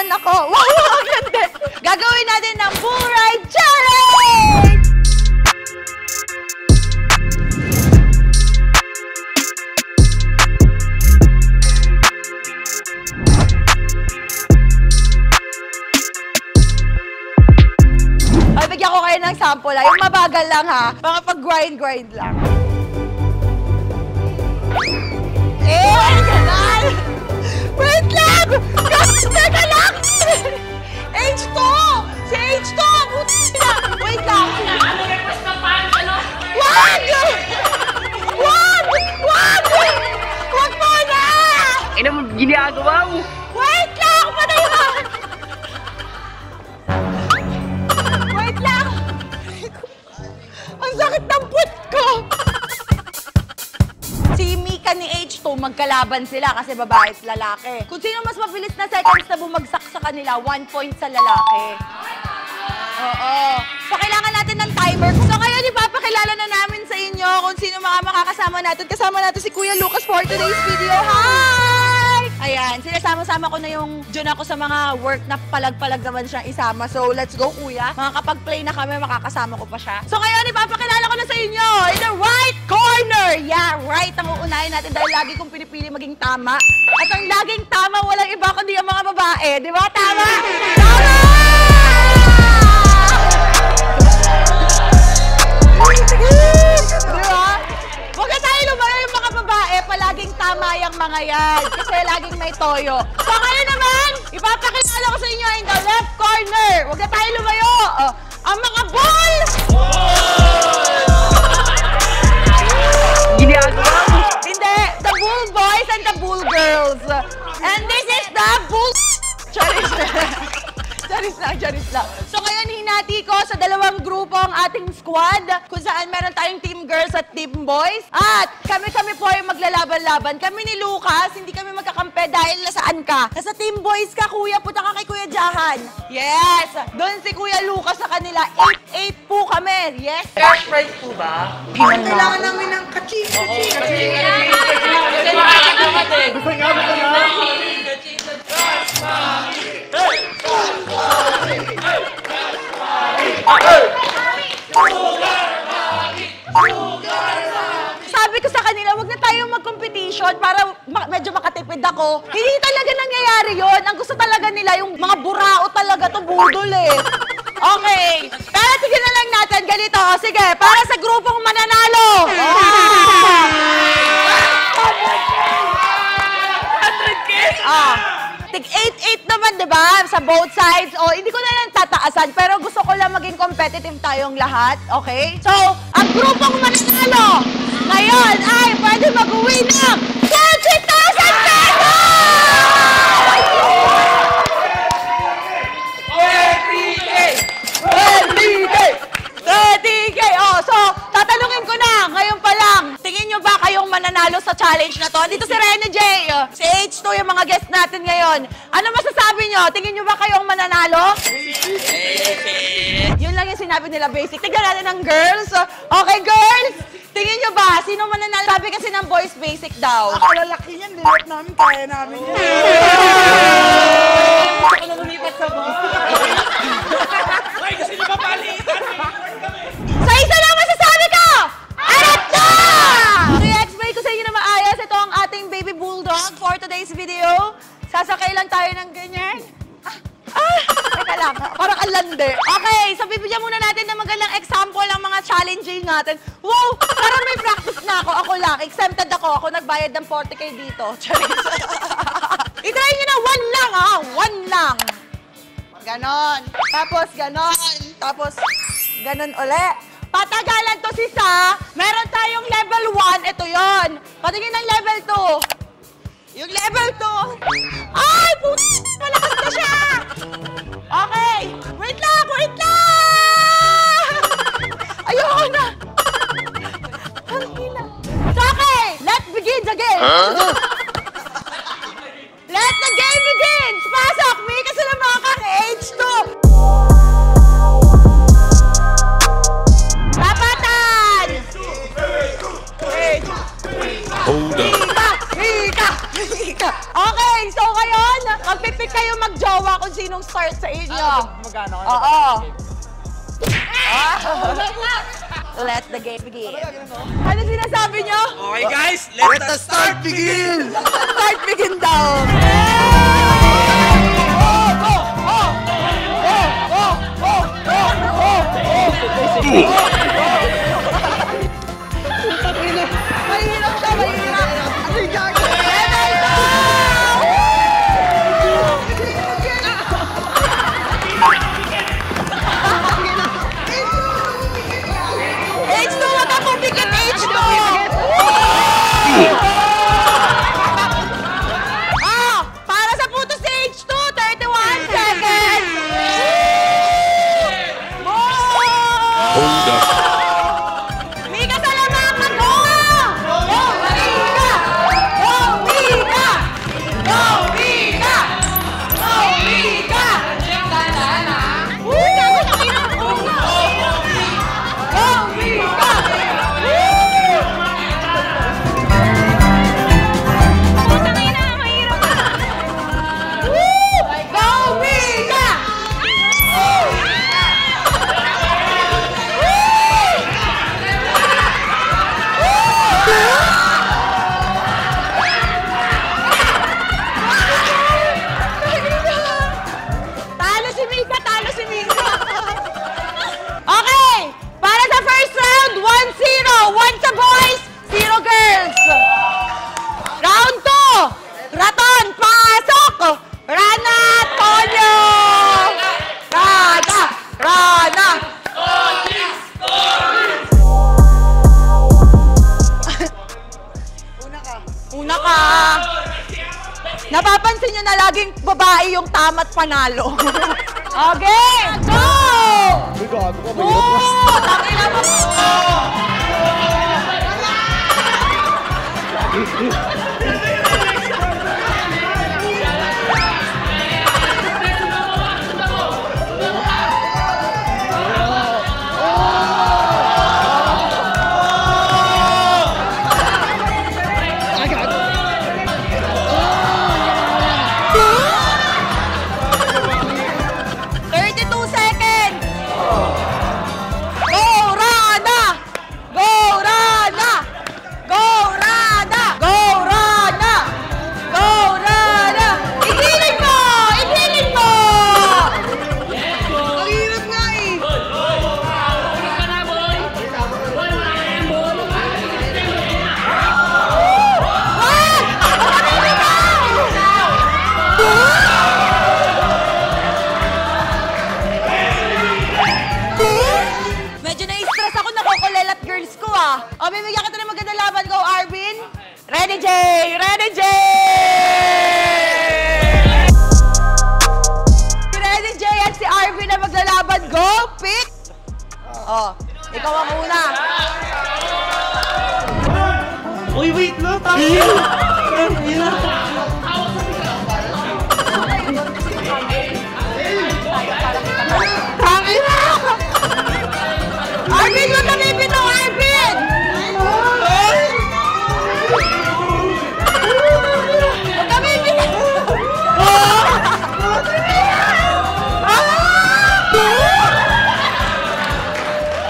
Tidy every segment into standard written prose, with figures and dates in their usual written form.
naman ako. Wow, ganda. Gagawin natin ng Bull Ride Challenge! Ay, bigyan ko kayo ng sample ha. Yung mabagal lang ha. Mga pag-grind lang. Ganun! Wait lang! Teka lang! H2! Si H2! Buti na! Wait lang! Wag! Wag! Wag! Wag mo na! Ano mo ginagawa mo? Wait lang! Patay mo! Wait lang! Ang sakit ng puwet ko! Si Mika ni H2, magkalaban sila kasi babae at lalaki. Kung sino mas mabilis na seconds na bumagsak sa kanila, 1 point sa lalaki. Oo. So, kailangan natin ng timer. So, ngayon, ipapakilala na namin sa inyo kung sino mga makakasama natin. Kasama natin si Kuya Lucas for today's video. Hi! Ayan, sinasama-sama ko na yung dyan ako sa mga work na palag-palag naman siyang isama. So, let's go, Kuya. Mga kapag-play na kami, makakasama ko pa siya. So, ngayon, ipapakilala ko na sa inyo. In the right corner! Yeah, right ang uunahin natin dahil lagi kong pinipili maging tama. At ang laging tama, walang iba kundi ang mga babae. Di ba? Tama! Tama! Diba? Huwag na tayo lumayo yung mga babae, palaging tama yung mga yan. Kasi laging may toyo. So ngayon naman, ipapakilala ko sa inyo in the left corner. Huwag na tayo lumayo. Ang mga bull! Ginagawa mo? Hindi, the bull boys and the bull girls. And this is the bull... Charis lang. So ngayon, hinati ko sa dalawang grupo ang ating squad kung saan meron tayong team girls at team boys. At kami po ay maglalaban-laban. Kami ni Lucas, hindi kami magkakampe dahil nasaan ka? Nasa team boys ka, Kuya. Punta ka kay Kuya Jahan. Yes! Doon si Kuya Lucas sa kanila. 8-8 po kami. Yes? Cash prize po ba? Kailangan namin ng kaching. Sabi ko sa kanila, wag na tayong mag-competition para medyo makatipid ako. Hindi talaga nangyayari yon. Ang gusto talaga nila, yung mga burao talaga to budol eh. Okay. Pero sige na lang natin ganito. Sige, para sa grupong mananalo. Tig 8-8 naman, di ba? Sa both sides. O, hindi ko na lang tataasan, pero gusto ko lang maging competitive tayong lahat. Okay? So, ang grupong mananalo ngayon ay pwede mag-uwi ng 20,000 pesos! 30K! Oh, so, tatanungin ko na, ngayon pa lang, tingin nyo ba kayong mananalo sa challenge na to? Dito si Rene J, si H2, yung mga guest natin ngayon. Ano masasabi nyo? Tingin nyo ba kayong mananalo? Yun lang yung sinabi nila, basic. Tignan natin ng girls. Okay, girls? Tingin nyo ba? Sino mananalo? Sabi kasi ng boys, basic daw. Ako lalaki yan, lilit namin, kaya namin yan. Ako na lumipat sa bar. Ay, kasi napapalitan. So, isa lang masasabi ko! Arat na! So, i-explain ko sa inyo na maayos. Ito ang ating baby bulldog for today's video. Sasakay lang tayo ng ganyan. Teka lang, parang alande. Okay, so bibigyan muna natin ng magandang example ng mga challenging natin. Wow, parang may practice na ako. Ako lang, exempted ako. Ako nagbayad ng 40K dito. I-try nyo na 1 lang, ha? 1 lang. Ganon. Tapos ganon. Tapos ganon uli. Patagalan to si Sa. Meron tayong level 1. Ito yon. Patingin ng level 2. Yung level 2. Ay, puto! Malakas na siya! Okay. Wait lang! Wait lang! Ayoko na! So, okay. Let's begin the game. Let the game begin! Pasok! May kasalaman ka kay H2! Tapatan! Hold up. Hika! Okay, so ngayon, magpipick kayo mag-jowa kung sinong start sa inyo. Magkano ka? Oo. Let the game begin. Ano sinasabi nyo? Okay guys, let the start begin! Start begin daw. Mahirap siya, mahirap. H2, wag ka pumikit, H2! Para sa puto si H2, 31 seconds! Hold up. Mika Salamanca, go! Go, Mika! Go, Mika! Go, Mika! Go, Mika! Woo! Go, Mika! Go, Mika! Talo si Mika, talo si Mika. Okay, para sa first round, 1-0. 1 sa boys, 0 girls. Round 2, Raton, pasok! Rana, Tonyo! Rana! Rana! Una ka. Napapansin nyo na laging babae yung tama't panalo. Okay, go! Go! Tangina mo! Medyo na-stress ako, nakukulelat girls ko ah. O, bibigyan kita ng magandang laban. Go, Arvin. Ready, Jay! Ready, Jay! Ready, Jay at si Arvin na maglalaban. Go, pick! O, ikaw ang una. Uy, wait no, tama. Tangina! Arvin, huwag ka bibitaw, Arvin! Huwag ka bibitaw!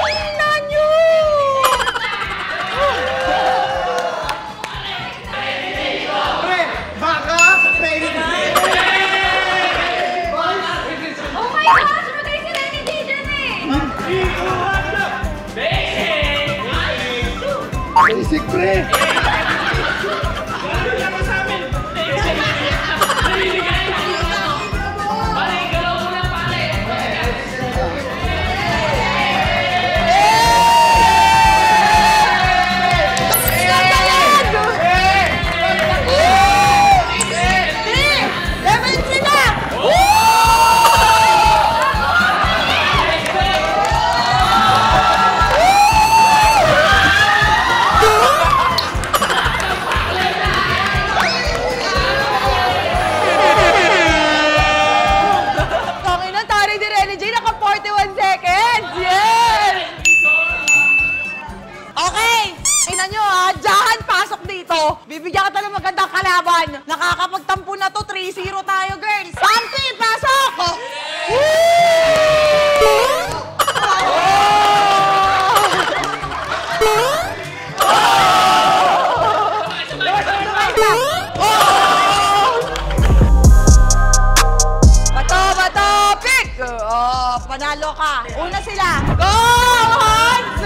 Tingnan nyo! Baka! Pwede na! Oh my gosh! Magay si Lenny D dyan eh! Basic pre! Nakakapagtampo na to. 3-0 tayo, girls. Santi, pasok! Bato, pick! Oh, panalo ka. Una sila. Go, Hans!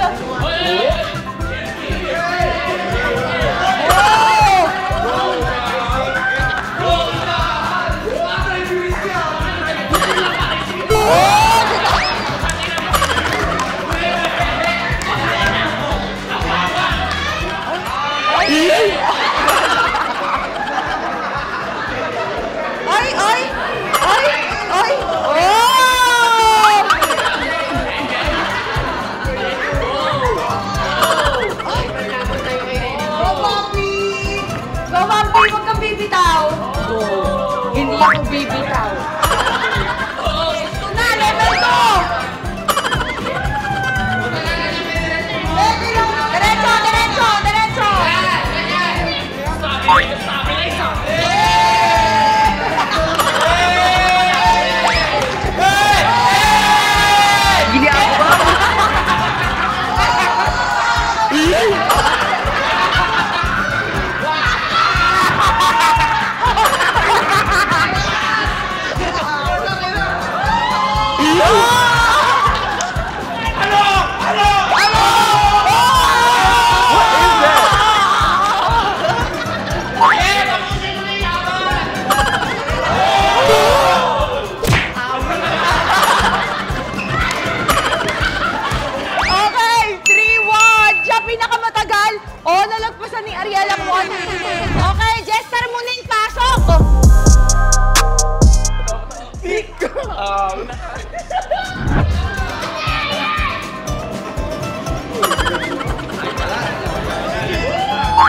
Hindi ako bibitaw. Ito na, level 2! Diretso, diretso, diretso! Hindi ako ba? Ni Ariela Mon. Okay, Jester Muning, pasok!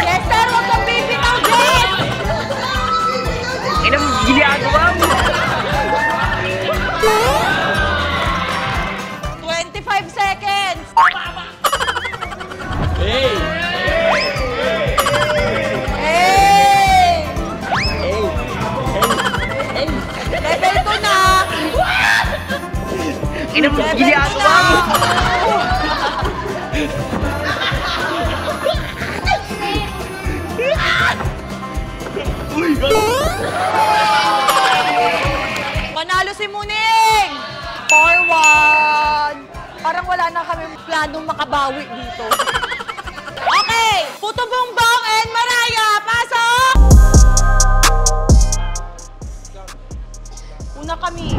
Jester, huwag kang bibitaw, Jess! Inang ginagawa mo. 25 seconds! Hey! Level 2 na! Inang ginagawa mo. Panalo si Muning! 4-1! Parang wala na kami planong makabawi dito. Okay! Puto Bongbong and Maraya, pasok! Una kami.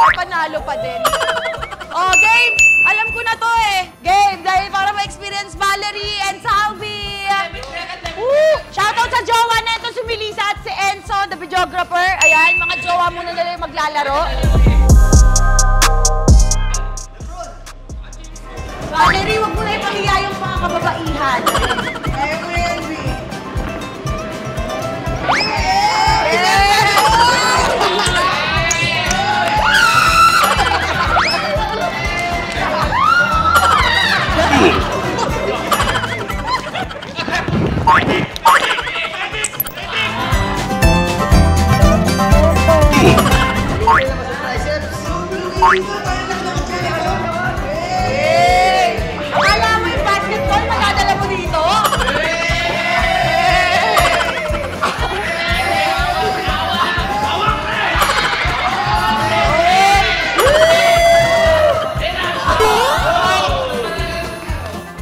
Panalo pa din. Oh, game! Alam ko na to eh. Game, dahil para ma-experience Valerie and Salvi. Shoutout sa jowa na ito, si Melissa at si Enzo, the videographer. Ayan, mga jowa muna nila yung maglalaro. Valerie, wag mo na ipahiya yung mga kababaihan. Kaya mo yan, B. Akala mo yung basketball, magdadala mo dito?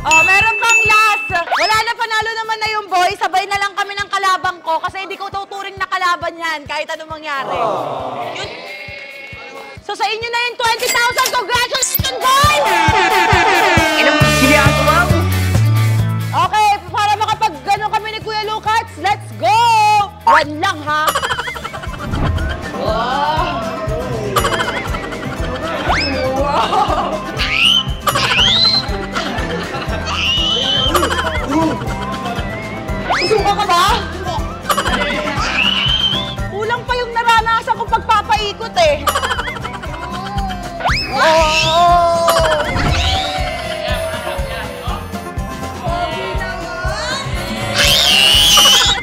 Oh, meron pang last. Wala na, panalo naman na yung boy. Sabay na lang kami ng kalabang ko kasi hindi ko tuturing na kalaban yan kahit anong mangyari. Yun. So sa inyo na yung 20,000. Congratulations, boys! Inang ginagawa mo. Okay, para makapag-gano kami ni Kuya Lucas, let's go! 1 lang, ha? Suka ka ba? Kulang pa yung naranasan kong pagpapaikot eh.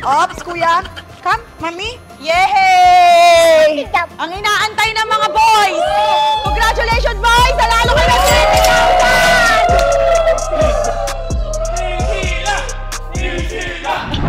Ops, kuya. Come, mami. Yay! Ang inaantay ng mga boys. Congratulations, boys! Nalalo ka ng 20,000!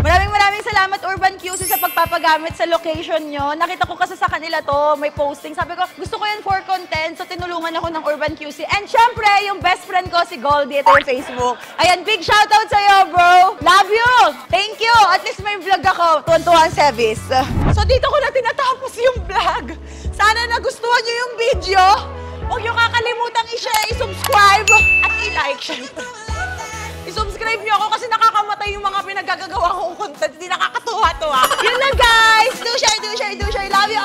Maraming salamat, Urban QC, sa pagpapagamit sa location nyo. Nakita ko kasi sa kanila to, may posting. Sabi ko, gusto ko yan for content, so tinulungan ako ng Urban QC. And syempre, yung best friend ko, si Goldie, ito yung Facebook. Ayan, big shoutout sa'yo, bro! Love you! Thank you! At least may vlog ako. Tuwan-tuwan service. So dito ko na tinatapos yung vlog. Sana nagustuhan nyo yung video. Huwag nyo kakalimutang i-share, i-subscribe, at i-like, syempre. I-subscribe nyo ako kasi nakakamatay yung mga pinagagagawa kong content. Hindi nakakatuwa to ah. Yun lang guys! Do share, do share, do share. Love you